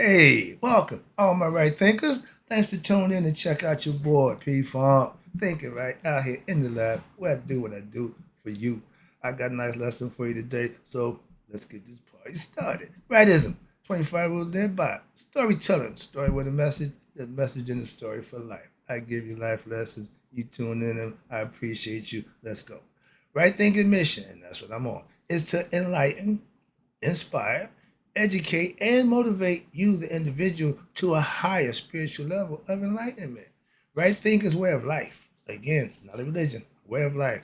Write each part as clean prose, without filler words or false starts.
Hey, welcome, all my right thinkers. Thanks for tuning in and check out your boy P Farm. Thinking right out here in the lab where I do what I do for you. I got a nice lesson for you today, so let's get this party started. Rightism, 25 rules live by. Storytelling, story with a message, there's a message in the story for life. I give you life lessons. You tune in and I appreciate you. Let's go. Right thinking mission, and that's what I'm on, is to enlighten, inspire, educate, and motivate you, the individual, to a higher spiritual level of enlightenment. Right thinking is way of life. Again, not a religion, way of life.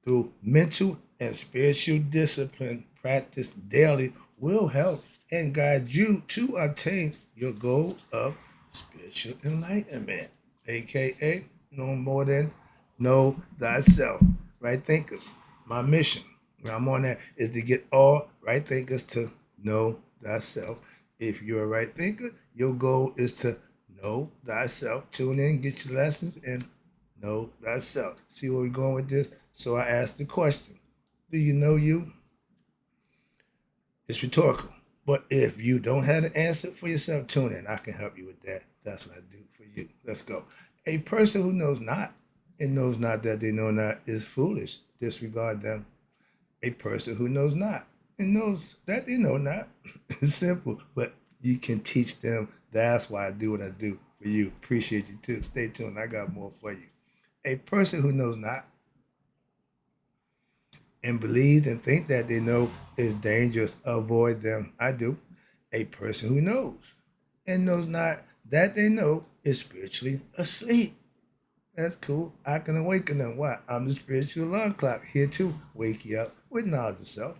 Through mental and spiritual discipline, practice daily will help and guide you to obtain your goal of spiritual enlightenment, aka no more than know thyself. Right thinkers, my mission, where I'm on that, is to get all right thinkers to know thyself. If you're a right thinker, your goal is to know thyself. Tune in, get your lessons, and know thyself. See where we're going with this? So I asked the question, do you know you? It's rhetorical. But if you don't have the answer for yourself, tune in. I can help you with that. That's what I do for you. Let's go. A person who knows not and knows not that they know not is foolish. Disregard them. A person who knows not and knows that they know not is simple, but you can teach them. That's why I do what I do for you. Appreciate you too. Stay tuned. I got more for you. A person who knows not and believes and think that they know is dangerous. Avoid them. I do. A person who knows and knows not that they know is spiritually asleep. That's cool. I can awaken them. Why? I'm the spiritual alarm clock here to wake you up with knowledge of self.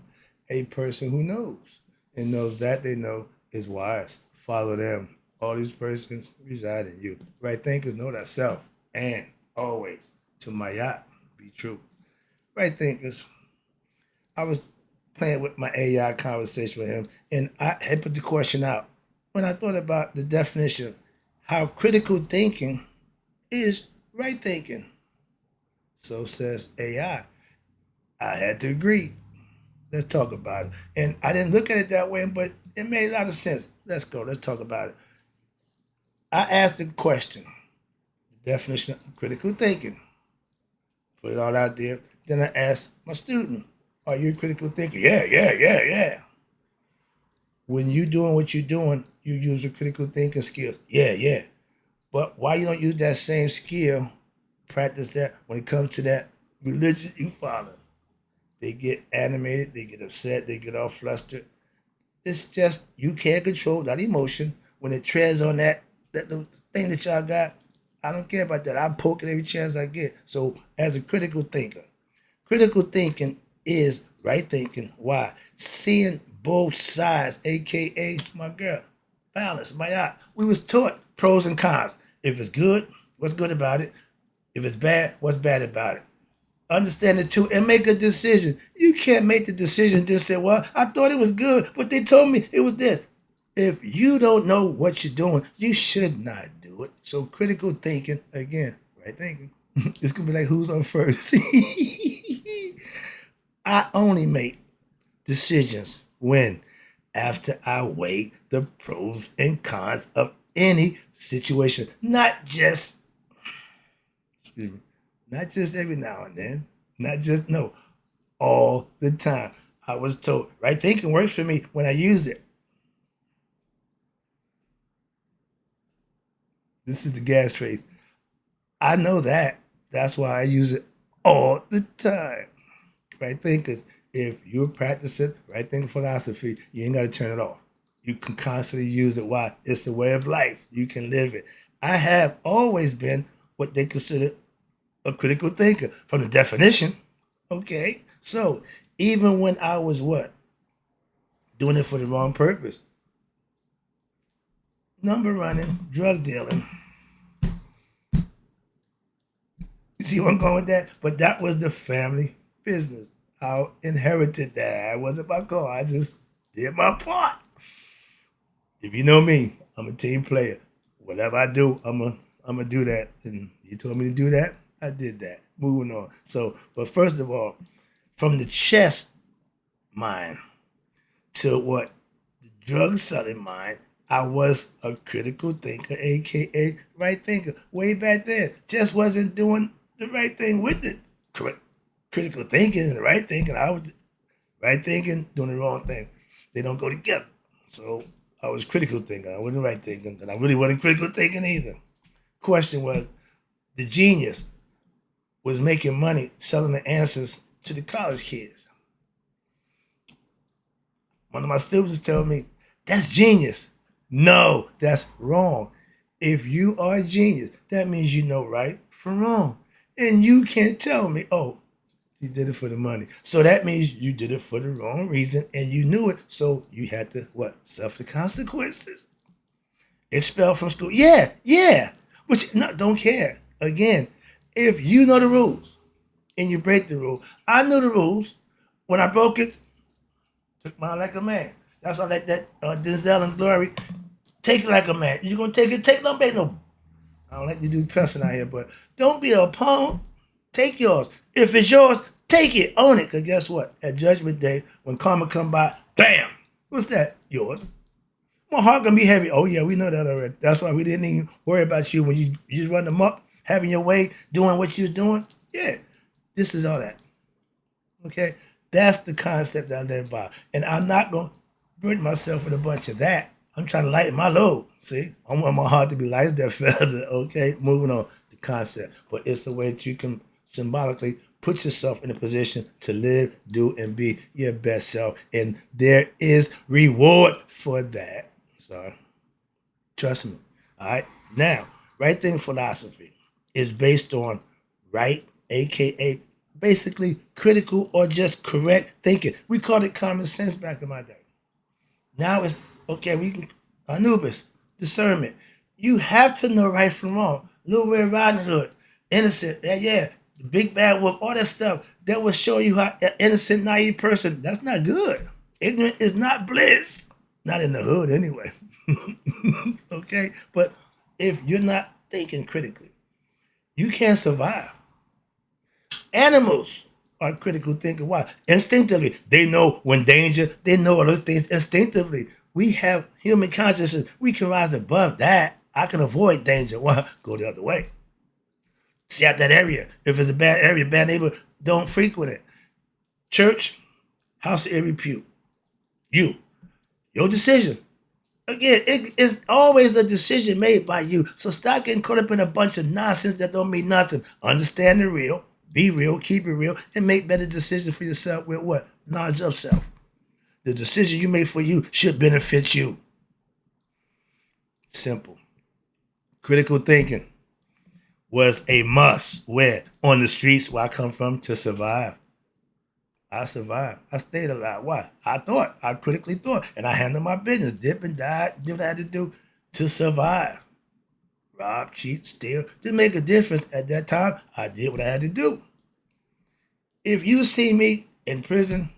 A person who knows and knows that they know is wise. Follow them. All these persons reside in you. Right thinkers know that self and always to my yacht be true. Right thinkers, I was playing with my AI conversation with him, and I had put the question out. When I thought about the definition, how critical thinking is right thinking. So says AI. I had to agree. Let's talk about it. And I didn't look at it that way, but it made a lot of sense. Let's go. Let's talk about it. I asked the question, the definition of critical thinking. Put it all out there. Then I asked my student, are you a critical thinker? Yeah, yeah, yeah, yeah. When you doing what you're doing, you use your critical thinking skills. Yeah, yeah. But why you don't use that same skill, practice that when it comes to that religion you follow? They get animated, they get upset, they get all flustered. It's just you can't control that emotion when it treads on that little thing that y'all got. I don't care about that. I'm poking every chance I get. So as a critical thinking is right thinking. Why? Seeing both sides, aka my girl, balance, my eye. We was taught pros and cons. If it's good, what's good about it? If it's bad, what's bad about it? Understand it too and make a decision. You can't make the decision just say, well, I thought it was good, but they told me it was this. If you don't know what you're doing, you should not do it. So critical thinking, again, right thinking. It's gonna be like who's on first. I only make decisions when after I weigh the pros and cons of any situation, not just excuse me, not just every now and then, not just no, all the time. I was told right thinking works for me when I use it. This is the gas face. I know that. That's why I use it all the time. Right thinkers, if you're practicing right thinking philosophy, you ain't got to turn it off. You can constantly use it. Why? It's the way of life. You can live it. I have always been what they consider a critical thinker from the definition. Okay. So even when I was what? Doing it for the wrong purpose. Number running, drug dealing. You see where I'm going with that? But that was the family business. I inherited that. It wasn't my call. I just did my part. If you know me, I'm a team player. Whatever I do, I'm gonna do that. And you told me to do that, I did that. Moving on. So, but first of all, from the chess mind to what the drug selling mind, I was a critical thinker, aka right thinker, way back then. Just wasn't doing the right thing with it. Critical thinking and the right thinking. I was right thinking, doing the wrong thing. They don't go together. So I was critical thinking. I wasn't right thinking, and I really wasn't critical thinking either. Question was, the genius was making money selling the answers to the college kids. One of my students told me, that's genius. No, that's wrong. If you are a genius, that means you know right from wrong. And you can't tell me, oh, you did it for the money. So that means you did it for the wrong reason and you knew it. So you had to, what, suffer the consequences. Expelled from school. Yeah, yeah. Which, no, don't care. Again, if you know the rules and you break the rule, I know the rules. When I broke it, took mine like a man. That's why I like that Denzel and Glory. Take it like a man. You're going to take it, take no bait, no. I don't like to do cussing out here, but don't be a punk. Take yours. If it's yours, take it, own it. Because guess what? At Judgment Day, when karma come by, bam! What's that? Yours. My heart gonna be heavy. Oh yeah, we know that already. That's why we didn't even worry about you when you just run them up, having your way, doing what you're doing. Yeah, this is all that. Okay, that's the concept that I live by, and I'm not gonna burden myself with a bunch of that. I'm trying to lighten my load. See, I want my heart to be light as that feather. Okay, moving on the concept, but it's the way that you can symbolically put yourself in a position to live, do, and be your best self, and there is reward for that. So trust me. All right. Now, right thing philosophy is based on right, aka basically critical or just correct thinking. We called it common sense back in my day. Now it's okay, we can Anubis, discernment. You have to know right from wrong. Little Red Riding Hood, innocent, yeah, the big bad wolf, all that stuff that will show you how an innocent, naive person, that's not good. Ignorant is not bliss. Not in the hood anyway. Okay? But if you're not thinking critically, you can't survive. Animals are critical thinking. Why? Instinctively. They know when danger, they know all those things instinctively. We have human consciousness. We can rise above that. I can avoid danger. Why? Go the other way. See out that area. If it's a bad area, bad neighbor, don't frequent it. Church, house of ill repute. You. Your decision. Again, it's always a decision made by you. So stop getting caught up in a bunch of nonsense that don't mean nothing. Understand the real, be real, keep it real, and make better decisions for yourself with what? Knowledge of self. The decision you make for you should benefit you. Simple. Critical thinking was a must where on the streets where I come from to survive. I survived. I stayed alive. Why? I thought. I critically thought. And I handled my business. Dip and died. Did what I had to do to survive. Rob, cheat, steal. Didn't make a difference at that time. I did what I had to do. If you see me in prison,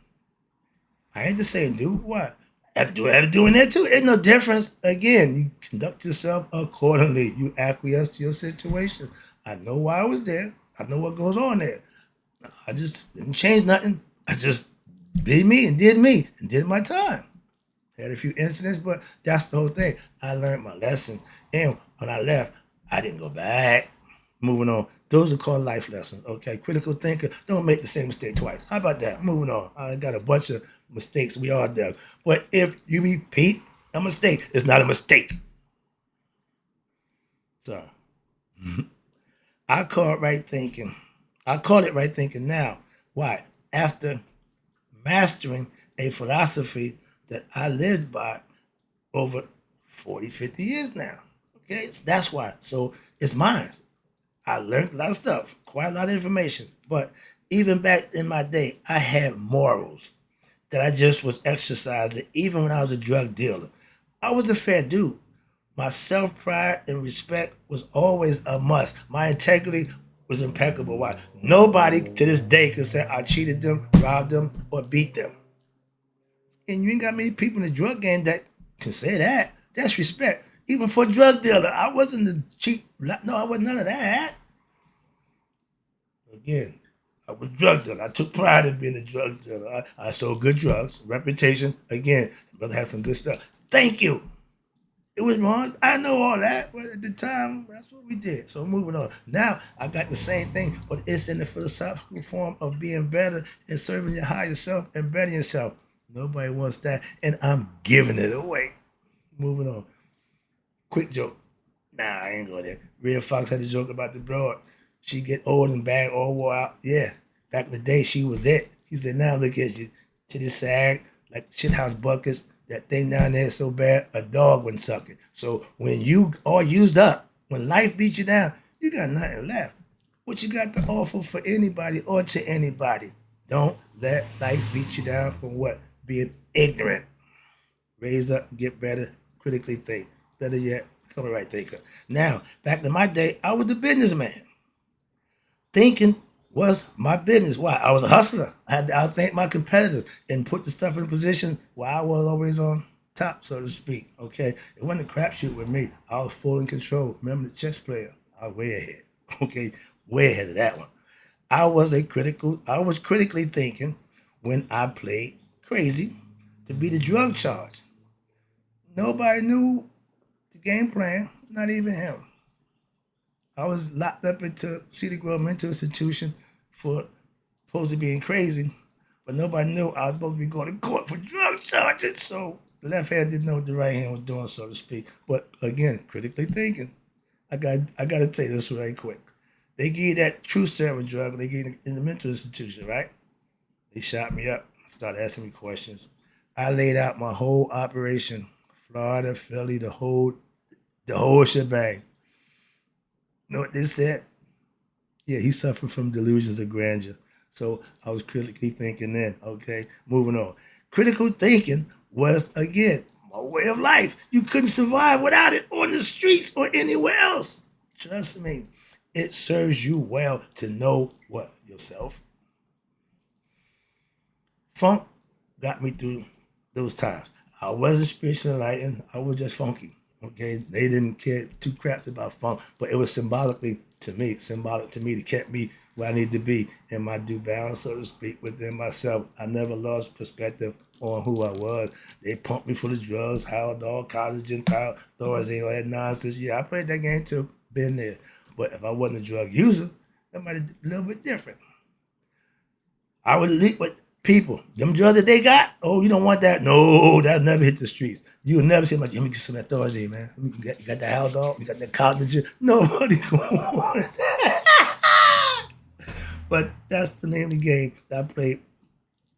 I ain't the same dude. What? I have to do what I had to do in there too. Ain't no difference. Again, you conduct yourself accordingly. You acquiesce to your situation. I know why I was there. I know what goes on there. I just didn't change nothing. I just did me and did my time. Had a few incidents, but that's the whole thing. I learned my lesson. And when I left, I didn't go back. Moving on. Those are called life lessons. Okay. Critical thinker. Don't make the same mistake twice. How about that? Moving on. I got a bunch of mistakes. We all do. But if you repeat a mistake, it's not a mistake. So I call it right thinking. I call it right thinking now. Why? After mastering a philosophy that I lived by over 40, 50 years now. Okay, so that's why. So it's mine. I learned a lot of stuff, quite a lot of information. But even back in my day, I had morals that I just was exercising, even when I was a drug dealer. I was a fair dude. My self pride and respect was always a must. My integrity was impeccable. Why? Nobody to this day can say I cheated them, robbed them, or beat them. And you ain't got many people in the drug game that can say that. That's respect. Even for a drug dealer, I wasn't the cheat. No, I wasn't none of that. Again, I was a drug dealer. I took pride in being a drug dealer. I sold good drugs, reputation. Again, brother had some good stuff. Thank you. It was wrong. I know all that, but at the time, that's what we did. So moving on. Now I got the same thing, but it's in the philosophical form of being better and serving your higher self and bettering yourself. Nobody wants that, and I'm giving it away. Moving on. Quick joke. Nah, I ain't going there. Red Fox had a joke about the broad. She get old and bad, all wore out. Yeah, back in the day, she was it. He said, now look at you. To the sag, like shithouse buckets. That thing down there is so bad, a dog wouldn't suck it. So when you all used up, when life beats you down, you got nothing left. What you got to offer for anybody or to anybody? Don't let life beat you down from what? Being ignorant. Raise up, get better, critically think. Better yet, become a right thinker. Now, back in my day, I was a businessman. Thinking was my business. Why? I was a hustler. I had to outthink my competitors and put the stuff in a position where I was always on top, so to speak. Okay, it wasn't a crapshoot with me. I was full in control. Remember the chess player? I was way ahead. Okay, way ahead of that one. I was critically thinking when I played crazy to be the drug charge. Nobody knew the game plan, not even him. I was locked up into Cedar Grove Mental Institution for supposed to being crazy, but nobody knew I was supposed to be going to court for drug charges. So the left hand didn't know what the right hand was doing, so to speak. But again, critically thinking. I got to tell you this right quick. They gave you that truth serum drug. They gave it in the mental institution, right? They shot me up, started asking me questions. I laid out my whole operation, Florida, Philly, the whole shebang. You know what they said? Yeah, he suffered from delusions of grandeur. So I was critically thinking then. Okay, moving on. Critical thinking was again my way of life. You couldn't survive without it on the streets or anywhere else. Trust me, it serves you well to know what yourself. Funk got me through those times. I wasn't spiritually enlightened. I was just funky. Okay, they didn't care two craps about funk, but it was symbolic to me to keep me where I need to be in my due balance, so to speak, within myself. I never lost perspective on who I was. They pumped me full of drugs, Howard Dog, college, Gentile, Thorazine, all that nonsense. Yeah, I played that game too. Been there. But if I wasn't a drug user, that might have been a little bit different. I would leak with people. Them drugs that they got, oh, you don't want that? No, that'll never hit the streets. You'll never see much. Let me get some authority, man. You got the house dog, you got the college. Nobody gonna want that. But that's the name of the game that I played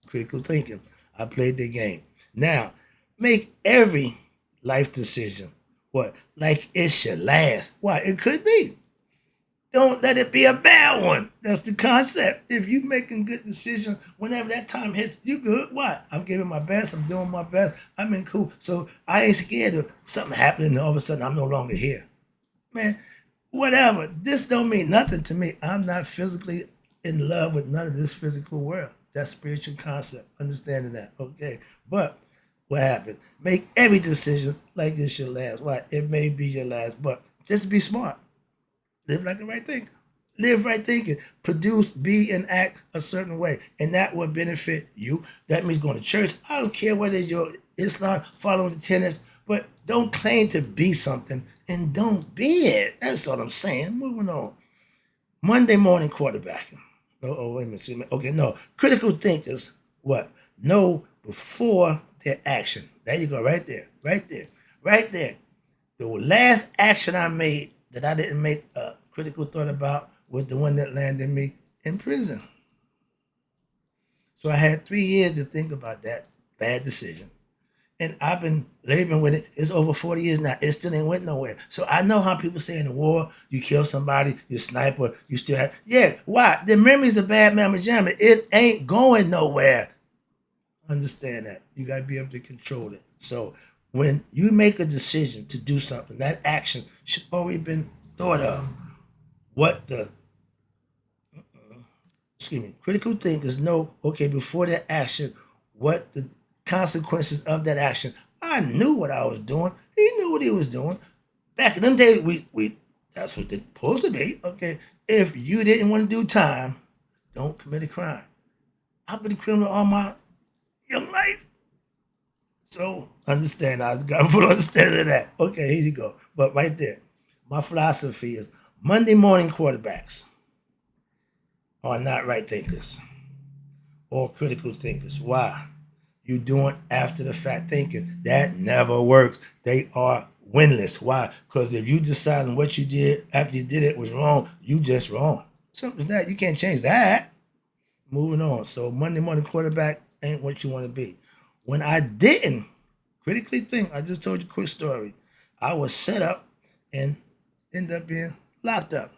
critical thinking. I played the game. Now, make every life decision what? Like it should last. Why? It could be. Don't let it be a bad one. That's the concept. If you making good decisions, whenever that time hits, you good. What? I'm giving my best. I'm doing my best. I'm in cool. So I ain't scared of something happening and all of a sudden I'm no longer here. Man, whatever. This don't mean nothing to me. I'm not physically in love with none of this physical world. That's spiritual concept. Understanding that. Okay. But what happened? Make every decision like it should last. Why? It may be your last, but just be smart. Live like the right thinker. Live right thinking. Produce, be, and act a certain way. And that will benefit you. That means going to church. I don't care whether you're Islam, following the tenets, but don't claim to be something and don't be it. That's what I'm saying. Moving on. Monday morning quarterbacking. Oh, wait a minute. Okay, no. Critical thinkers, what? Know before their action. There you go, right there. Right there. Right there. The last action I made that I didn't make a critical thought about was the one that landed me in prison. So I had 3 years to think about that bad decision. And I've been laboring with it. It's over 40 years now. It still ain't went nowhere. So I know how people say in the war, you kill somebody, you sniper, you still have. Yeah, why? The memory's a bad mamma jamma. It ain't going nowhere. Understand that. You got to be able to control it. So when you make a decision to do something, that action should already been thought of. What the, critical thinkers know, okay, before that action, what the consequences of that action. I knew what I was doing. He knew what he was doing. Back in them days, we that's what they're supposed to be. Okay, if you didn't want to do time, don't commit a crime. I've been a criminal all my young life. So understand, I got full understanding of that. Okay, here you go. But right there, my philosophy is Monday morning quarterbacks are not right thinkers or critical thinkers. Why? You doing after the fact thinking. That never works. They are winless. Why? Because if you deciding what you did after you did it was wrong, you just wrong. Something that you can't change that. Moving on. So Monday morning quarterback ain't what you want to be. When I didn't critically think, I just told you a quick story. I was set up and ended up being locked up.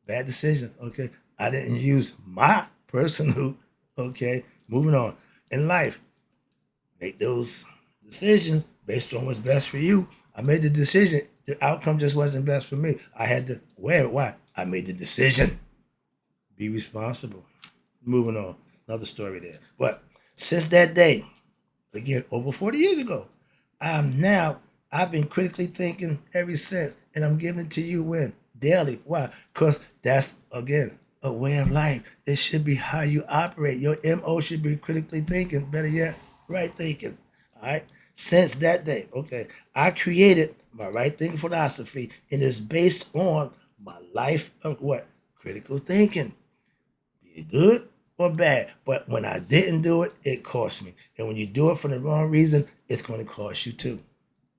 Bad decision. Okay. I didn't use my personal, okay. Moving on. In life, make those decisions based on what's best for you. I made the decision. The outcome just wasn't best for me. I had to wear it. Why? I made the decision. Be responsible. Moving on. Another story there. But since that day, again, over 40 years ago, I've been critically thinking ever since, and I'm giving it to you when? Daily. Why? Because that's, again, a way of life. It should be how you operate. Your MO should be critically thinking, better yet, right thinking. All right? Since that day, okay, I created my right thinking philosophy, and it's based on my life of what? Critical thinking. Be it good or bad. But when I didn't do it, it cost me. And when you do it for the wrong reason, it's going to cost you too.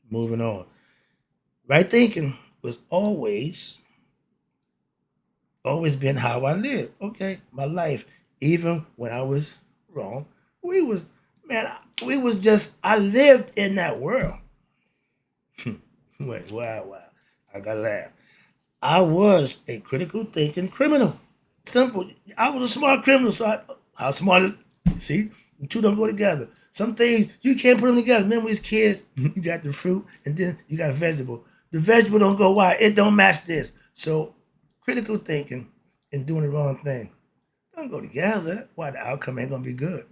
Moving on. Right thinking was always been how I lived. Okay, my life, even when I was wrong, we was man, we was just I lived in that world. Wait, wow. I gotta laugh. I was a critical thinking criminal. Simple. I was a smart criminal, so how smart is see? The two don't go together. Some things you can't put them together. Remember as kids, you got the fruit and then you got vegetable. The vegetable don't go why it don't match this. So critical thinking and doing the wrong thing don't go together. Why the outcome ain't gonna be good.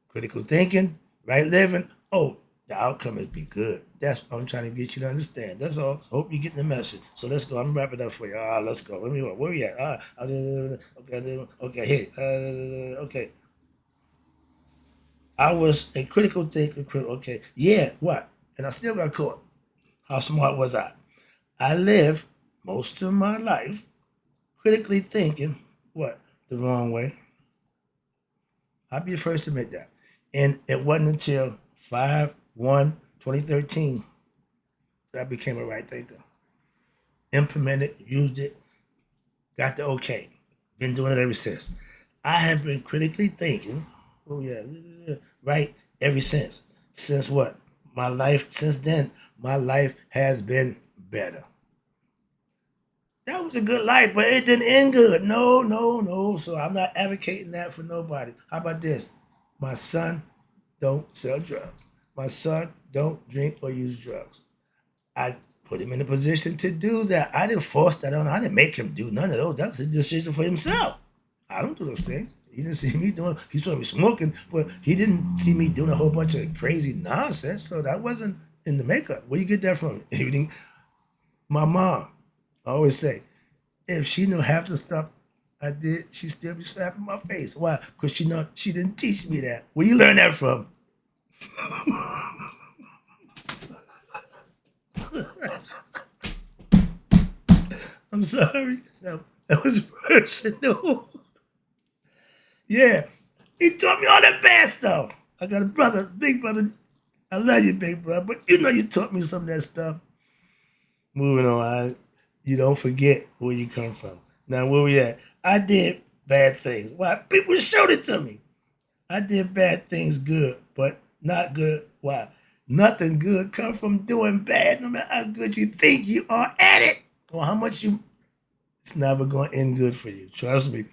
Critical thinking, right living. Oh, the outcome is be good. That's what I'm trying to get you to understand. That's all. So hope you get the message. So let's go. I'm gonna wrap it up for you. Let's go. Let me where we at? Okay, here. Okay. I was a critical thinker. Okay, yeah. What? And I still got caught. How smart was I? I lived most of my life critically thinking what the wrong way. I'll be the first to admit that. And it wasn't until 5/1/2013 that I became a right thinker. Implemented, used it, got the okay. Been doing it ever since. I have been critically thinking, oh yeah, right, ever since. Since what? My life, since then, my life has been better. That was a good life, but it didn't end good. No. So I'm not advocating that for nobody. How about this? My son don't sell drugs. My son don't drink or use drugs. I put him in a position to do that. I didn't force that on him. I didn't make him do none of those. That's a decision for himself. I don't do those things. He didn't see me doing. He saw me smoking, but he didn't see me doing a whole bunch of crazy nonsense. So that wasn't in the makeup. Where you get that from? My mom, I always say, if she knew half the stuff I did, she'd still be slapping my face. Why? Because she didn't teach me that. Where you learn that from? I'm sorry. That was personal. Yeah. He taught me all that bad stuff. I got a brother, big brother. I love you, big brother, but you know you taught me some of that stuff. Moving on, you don't forget where you come from. Now, where we at? I did bad things. Why? People showed it to me. I did bad things good, but not good. Why? Nothing good comes from doing bad, no matter how good you think you are at it or how much you. It's never going to end good for you. Trust me.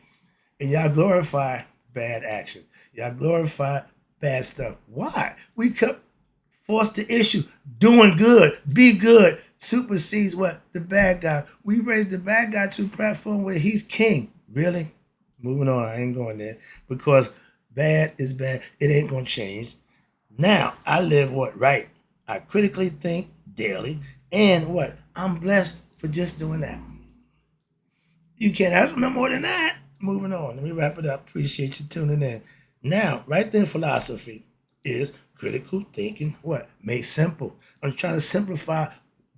And y'all glorify bad action. Y'all glorify bad stuff. Why? We kept force the issue. Doing good, be good, supersedes what? The bad guy. We raised the bad guy to a platform where he's king. Really? Moving on. I ain't going there. Because bad is bad. It ain't going to change. Now, I live what? Right. I critically think daily. And what? I'm blessed for just doing that. You can't ask for no more than that. Moving on. Let me wrap it up. Appreciate you tuning in. Now, right then philosophy is Critical thinking, what? Made simple. I'm trying to simplify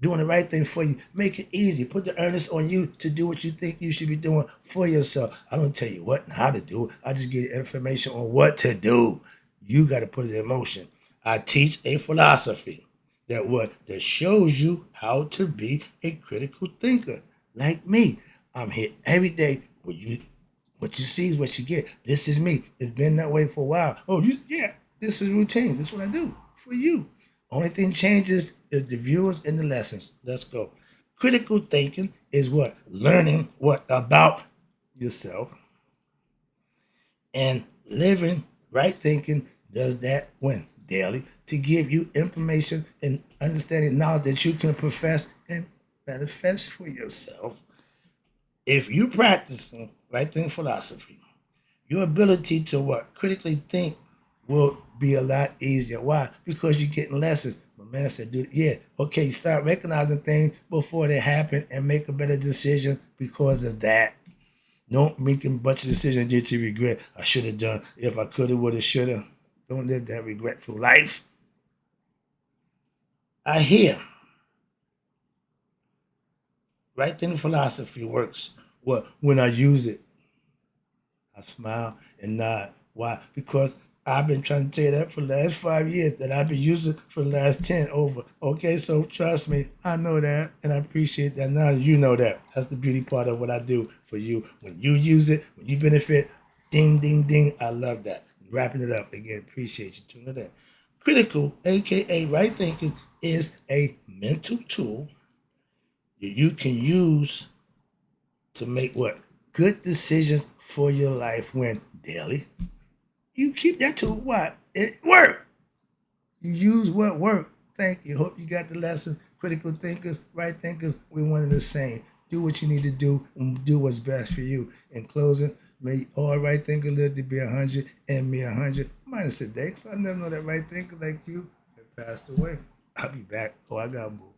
doing the right thing for you. Make it easy. Put the earnest on you to do what you think you should be doing for yourself. I don't tell you what and how to do it. I just give you information on what to do. You got to put it in motion. I teach a philosophy that shows you how to be a critical thinker like me. I'm here every day. What you see is what you get. This is me. It's been that way for a while. Oh, yeah. This is routine. This is what I do for you. Only thing changes is the viewers and the lessons. Let's go. Critical thinking is what? Learning what about yourself, and living right thinking does that when daily to give you information and understanding knowledge that you can profess and manifest for yourself. If you practice right thinking philosophy, your ability to what critically think will be a lot easier. Why? Because you're getting lessons. My man said, "Dude, yeah, okay." You start recognizing things before they happen and make a better decision because of that. Don't make a bunch of decisions that you regret. I should have done if I could have, would have, should have. Don't live that regretful life. I hear right thinking philosophy works. What when I use it? I smile and nod. Why? Because I've been trying to tell you that for the last 5 years that I've been using for the last 10 over. Okay, so trust me, I know that and I appreciate that. Now you know that. That's the beauty part of what I do for you. When you use it, when you benefit, ding, ding, ding. I love that. Wrapping it up again, appreciate you tuning in. Critical, aka right thinking, is a mental tool that you can use to make what? Good decisions for your life when daily. You keep that to what? It work. You use what work. Thank you. Hope you got the lesson. Critical thinkers, right thinkers, we one and the same. Do what you need to do and do what's best for you. In closing, may all right thinker live to be 100 and me 100 minus a day. So I never know that right thinker like you had passed away. I'll be back. Oh, I got to move.